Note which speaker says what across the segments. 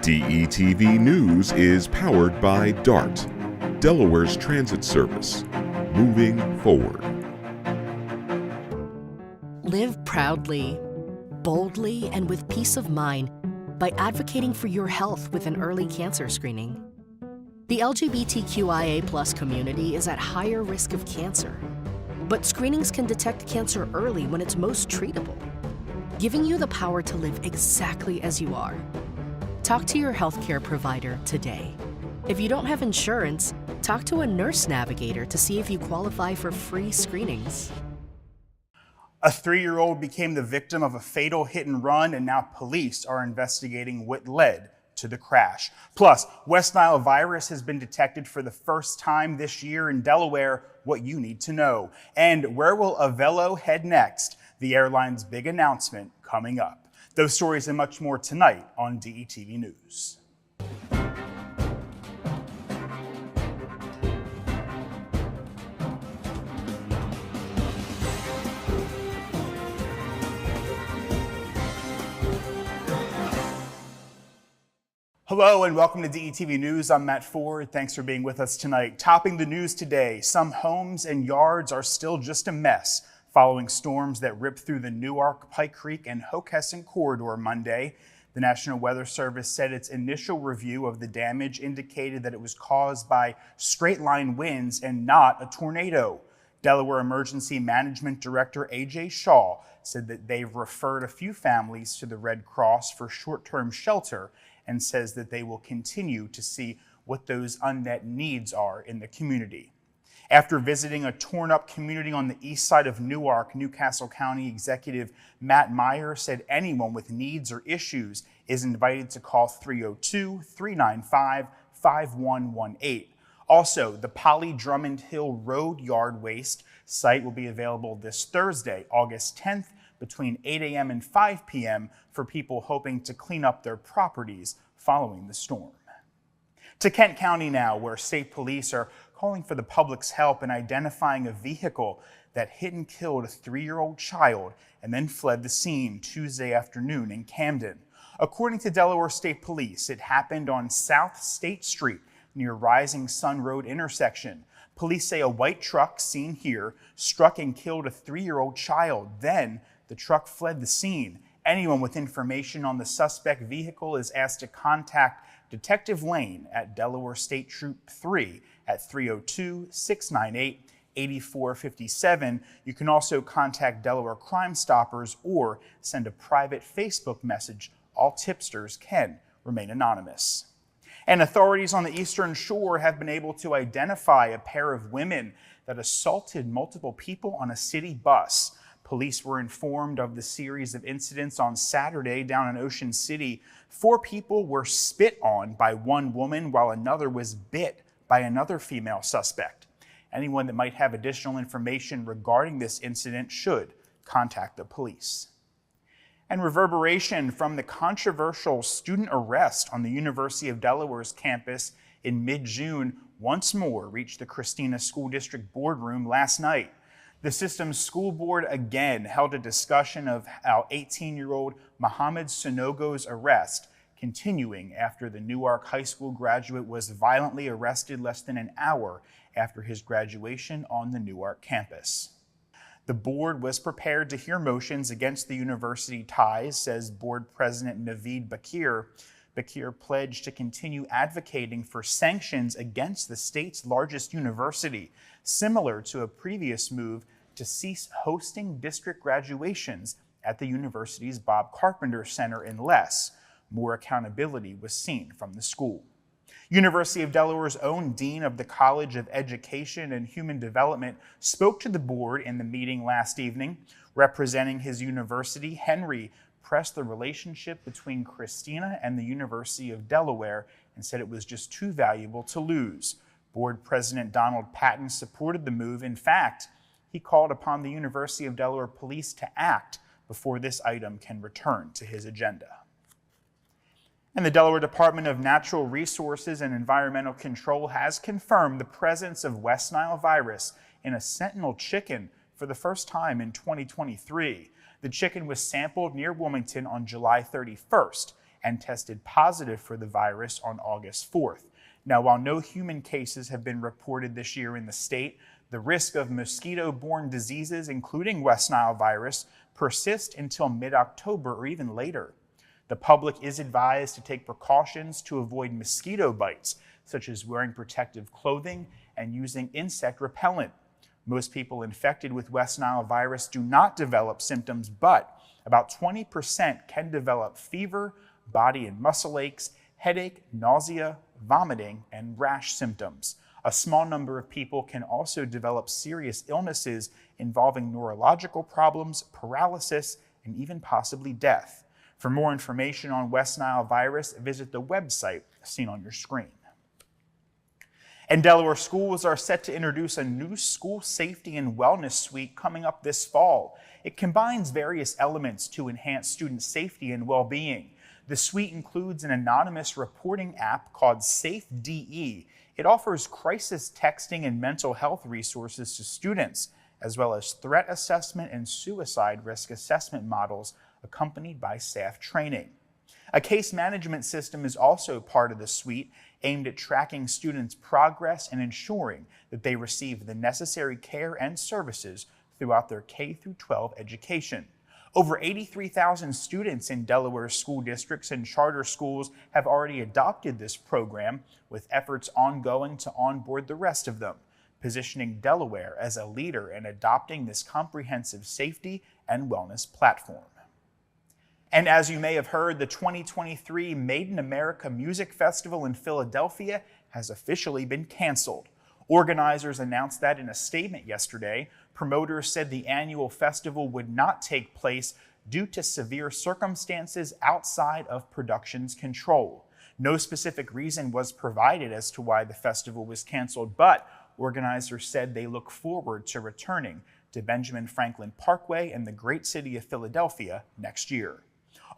Speaker 1: DETV News is powered by DART, Delaware's transit service. Moving forward.
Speaker 2: Live proudly, boldly, and with peace of mind by advocating for your health with an early cancer screening. The LGBTQIA+ community is at higher risk of cancer, but screenings can detect cancer early when it's most treatable, giving you the power to live exactly as you are. Talk to your healthcare provider today. If you don't have insurance, talk to a nurse navigator to see if you qualify for free screenings.
Speaker 3: A 3-year-old became the victim of a fatal hit and run, and now police are investigating what led to the crash. Plus, West Nile virus has been detected for the first time this year in Delaware. What you need to know. And where will Avelo head next? The airline's big announcement coming up. Those stories and much more tonight on DETV News. Hello and welcome to DETV News. I'm Matt Ford. Thanks for being with us tonight. Topping the news today, some homes and yards are still just a mess following storms that ripped through the Newark, Pike Creek, and Hockessin corridor Monday. The National Weather Service said its initial review of the damage indicated that it was caused by straight-line winds and not a tornado. Delaware Emergency Management Director A.J. Shaw said that they've referred a few families to the Red Cross for short-term shelter and says that they will continue to see what those unmet needs are in the community. After visiting a torn-up community on the east side of Newark, Newcastle County Executive Matt Meyer said anyone with needs or issues is invited to call 302-395-5118. Also, the Polly Drummond Hill Road Yard Waste site will be available this Thursday, August 10th, between 8 a.m. and 5 p.m. for people hoping to clean up their properties following the storm. To Kent County now, where state police are calling for the public's help in identifying a vehicle that hit and killed a 3-year-old child and then fled the scene Tuesday afternoon in Camden. According to Delaware State Police, it happened on South State Street near Rising Sun Road intersection. Police say a white truck seen here struck and killed a 3-year-old child. Then the truck fled the scene. Anyone with information on the suspect vehicle is asked to contact Detective Lane at Delaware State Troop 3 at 302-698-8457. You can also contact Delaware Crime Stoppers or send a private Facebook message. All tipsters can remain anonymous. And authorities on the Eastern Shore have been able to identify a pair of women that assaulted multiple people on a city bus. Police were informed of the series of incidents on Saturday down in Ocean City. 4 people were spit on by one woman while another was bit by another female suspect. Anyone that might have additional information regarding this incident should contact the police. And reverberation from the controversial student arrest on the University of Delaware's campus in mid-June once more reached the Christina School District boardroom last night. The system's school board again held a discussion of how 18-year-old Mohammed Sonogo's arrest, continuing after the Newark High School graduate was violently arrested less than an hour after his graduation on the Newark campus. The board was prepared to hear motions against the university ties, says board president Naveed Bakir. Bakir pledged to continue advocating for sanctions against the state's largest university, similar to a previous move to cease hosting district graduations at the university's Bob Carpenter Center unless more accountability was seen from the school. University of Delaware's own Dean of the College of Education and Human Development spoke to the board in the meeting last evening. Representing his university, Henry pressed the relationship between Christina and the University of Delaware and said it was just too valuable to lose. Board President Donald Patton supported the move. In fact, he called upon the University of Delaware Police to act before this item can return to his agenda. And the Delaware Department of Natural Resources and Environmental Control has confirmed the presence of West Nile virus in a sentinel chicken for the first time in 2023. The chicken was sampled near Wilmington on July 31st and tested positive for the virus on August 4th. Now, while no human cases have been reported this year in the state, the risk of mosquito-borne diseases, including West Nile virus, persist until mid-October or even later. The public is advised to take precautions to avoid mosquito bites, such as wearing protective clothing and using insect repellent. Most people infected with West Nile virus do not develop symptoms, but about 20% can develop fever, body and muscle aches, headache, nausea, vomiting, and rash symptoms. A small number of people can also develop serious illnesses involving neurological problems, paralysis, and even possibly death. For more information on West Nile virus, visit the website seen on your screen. And Delaware schools are set to introduce a new school safety and wellness suite coming up this fall. It combines various elements to enhance student safety and well-being. The suite includes an anonymous reporting app called SafeDE. It offers crisis texting and mental health resources to students, as well as threat assessment and suicide risk assessment models accompanied by staff training. A case management system is also part of the suite, aimed at tracking students' progress and ensuring that they receive the necessary care and services throughout their K-12 education. Over 83,000 students in Delaware school districts and charter schools have already adopted this program, with efforts ongoing to onboard the rest of them, positioning Delaware as a leader in adopting this comprehensive safety and wellness platform. And as you may have heard, the 2023 Made in America Music Festival in Philadelphia has officially been canceled. Organizers announced that in a statement yesterday. Promoters said the annual festival would not take place due to severe circumstances outside of production's control. No specific reason was provided as to why the festival was canceled, but organizers said they look forward to returning to Benjamin Franklin Parkway in the great city of Philadelphia next year.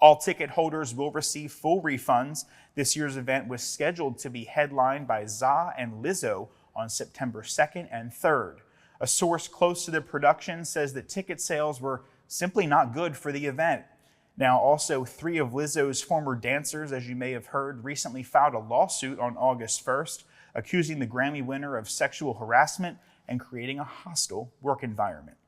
Speaker 3: All ticket holders will receive full refunds. This year's event was scheduled to be headlined by ZA and Lizzo on September 2nd and 3rd. A source close to the production says that ticket sales were simply not good for the event. Now, also, 3 of Lizzo's former dancers, as you may have heard, recently filed a lawsuit on August 1st, accusing the Grammy winner of sexual harassment and creating a hostile work environment.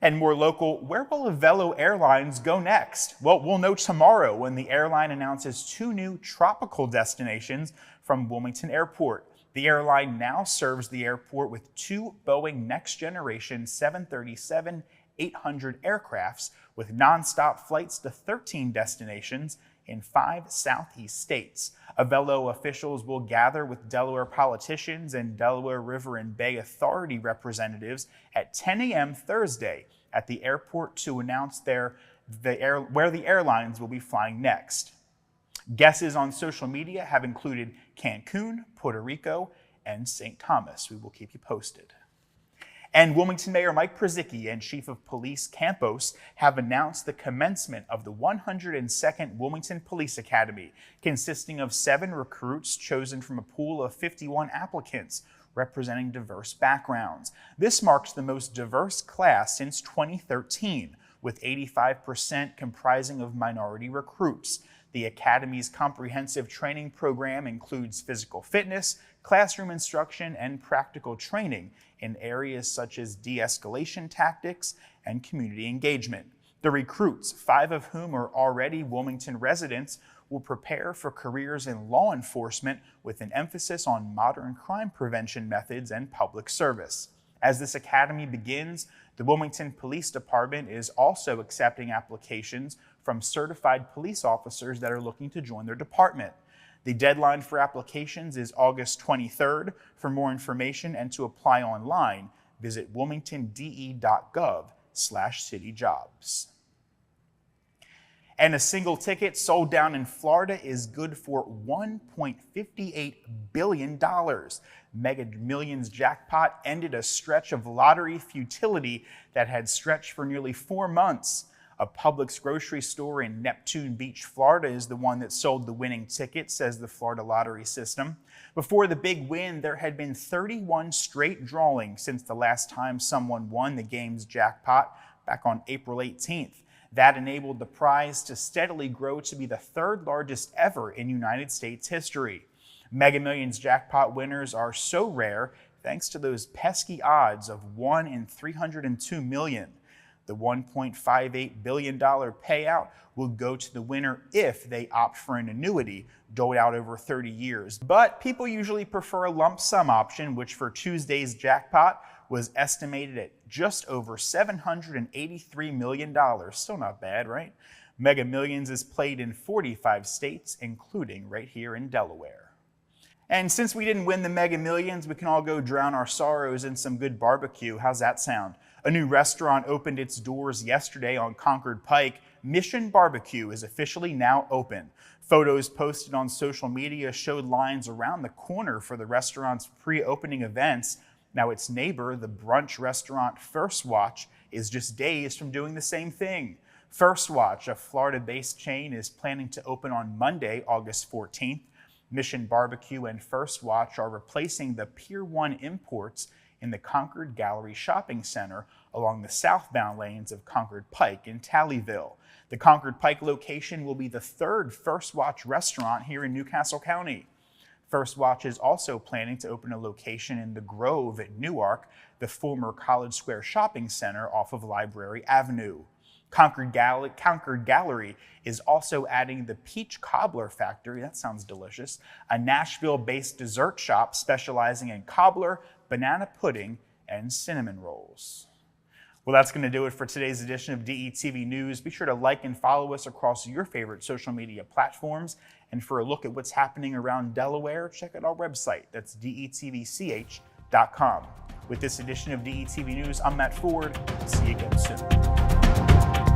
Speaker 3: And more local, where will Avelo Airlines go next? Well, we'll know tomorrow when the airline announces 2 new tropical destinations from Wilmington Airport. The airline now serves the airport with 2 Boeing Next Generation 737-800 aircrafts with nonstop flights to 13 destinations in 5 southeast states. Avelo officials will gather with Delaware politicians and Delaware River and Bay Authority representatives at 10 a.m. Thursday at the airport to announce where the airlines will be flying next. Guesses on social media have included Cancun, Puerto Rico, and St. Thomas. We will keep you posted. And Wilmington Mayor Mike Przicki and Chief of Police Campos have announced the commencement of the 102nd Wilmington Police Academy, consisting of 7 recruits chosen from a pool of 51 applicants representing diverse backgrounds. This marks the most diverse class since 2013, with 85% comprising of minority recruits. The Academy's comprehensive training program includes physical fitness, classroom instruction, and practical training in areas such as de-escalation tactics and community engagement. The recruits, 5 of whom are already Wilmington residents, will prepare for careers in law enforcement with an emphasis on modern crime prevention methods and public service. As this academy begins, the Wilmington Police Department is also accepting applications from certified police officers that are looking to join their department. The deadline for applications is August 23rd. For more information and to apply online, visit wilmingtonde.gov/cityjobs. And a single ticket sold down in Florida is good for $1.58 billion. Mega Millions jackpot ended a stretch of lottery futility that had stretched for nearly 4 months. A Publix grocery store in Neptune Beach, Florida is the one that sold the winning ticket, says the Florida lottery system. Before the big win, there had been 31 straight drawings since the last time someone won the game's jackpot back on April 18th. That enabled the prize to steadily grow to be the third largest ever in United States history. Mega Millions jackpot winners are so rare thanks to those pesky odds of 1 in 302 million. The $1.58 billion payout will go to the winner if they opt for an annuity doled out over 30 years. But people usually prefer a lump sum option, which for Tuesday's jackpot was estimated at just over $783 million. Still not bad, right? Mega Millions is played in 45 states, including right here in Delaware. And since we didn't win the Mega Millions, we can all go drown our sorrows in some good barbecue. How's that sound? A new restaurant opened its doors yesterday on Concord Pike. Mission Barbecue is officially now open. Photos posted on social media showed lines around the corner for the restaurant's pre-opening events. Now its neighbor, the brunch restaurant First Watch, is just days from doing the same thing. First Watch, a Florida-based chain, is planning to open on Monday, August 14th. Mission Barbecue and First Watch are replacing the Pier 1 imports in the Concord Gallery Shopping Center along the southbound lanes of Concord Pike in Tallyville. The Concord Pike location will be the third First Watch restaurant here in Newcastle County. First Watch is also planning to open a location in the Grove at Newark, the former College Square Shopping Center off of Library Avenue. Concord Gallery is also adding the Peach Cobbler Factory, that sounds delicious, a Nashville-based dessert shop specializing in cobbler, banana pudding, and cinnamon rolls. Well, that's going to do it for today's edition of DETV News. Be sure to like and follow us across your favorite social media platforms. And for a look at what's happening around Delaware, check out our website. That's detvch.com. With this edition of DETV News, I'm Matt Ford. See you again soon.